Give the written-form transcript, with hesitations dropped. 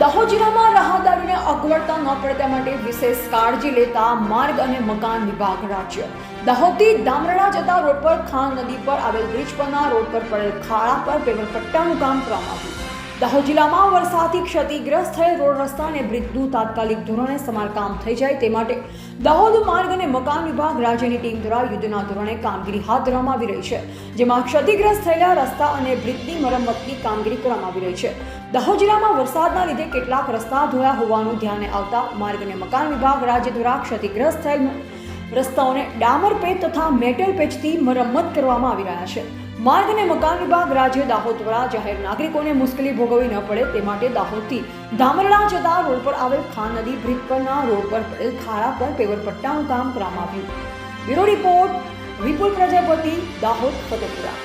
દાહોદ જિલ્લામાં રાહદારીને અગવડતા ન પડે તે માટે વિશેષ કાળજી લેતા માર્ગ અને મકાન વિભાગ રાજ્ય દાહોદથી ધામરડા જતા રોડ પર ખાન નદી પર આવેલ બ્રિજ પરના રોડ પર પડેલ ખાડા પર પેવર પટ્ટાનું કામ કરવામાં આવ્યું. દાહોદ જિલ્લામાં વરસાદથી ક્ષતિગ્રસ્ત થયેલ રોડ રસ્તા અને બ્રિજનું તાત્કાલિક ધોરણે સમારકામ થઈ જાય તે માટે દાહોદ માર્ગ અને મકાન વિભાગ રાજ્યની ટીમ દ્વારા યુદ્ધના ધોરણે કામગીરી હાથ ધરવામાં આવી રહી છે, જેમાં ક્ષતિગ્રસ્ત થયેલા રસ્તા અને બ્રિજની મરમ્મતની કામગીરી કરવામાં આવી રહી છે. દાહોદ જિલ્લામાં વરસાદના લીધે કેટલાક રસ્તા ધોયા હોવાનું ધ્યાને આવતા માર્ગ અને મકાન વિભાગ રાજ્ય દ્વારા ક્ષતિગ્રસ્ત થયેલ રસ્તાઓને ડામર પેચ તથા મેટલ પેચથી મરમ્મત કરવામાં આવી રહ્યા છે. માર્ગ અને મકાન વિભાગ રાજ્ય દાહોદ દ્વારા જાહેર નાગરિકોને મુશ્કેલી ભોગવવી ન પડે તે માટે દાહોદથી ધામરડા જતા રોડ પર આવેલ ખાન નદી બ્રિજ પરના રોડ પર પડેલ ખાડા પર પેવર પટ્ટાનું કામ કરવામાં આવ્યું. બ્યુરો રિપોર્ટ વિપુલ પ્રજાપતિ, દાહોદ, ફતેપુરા.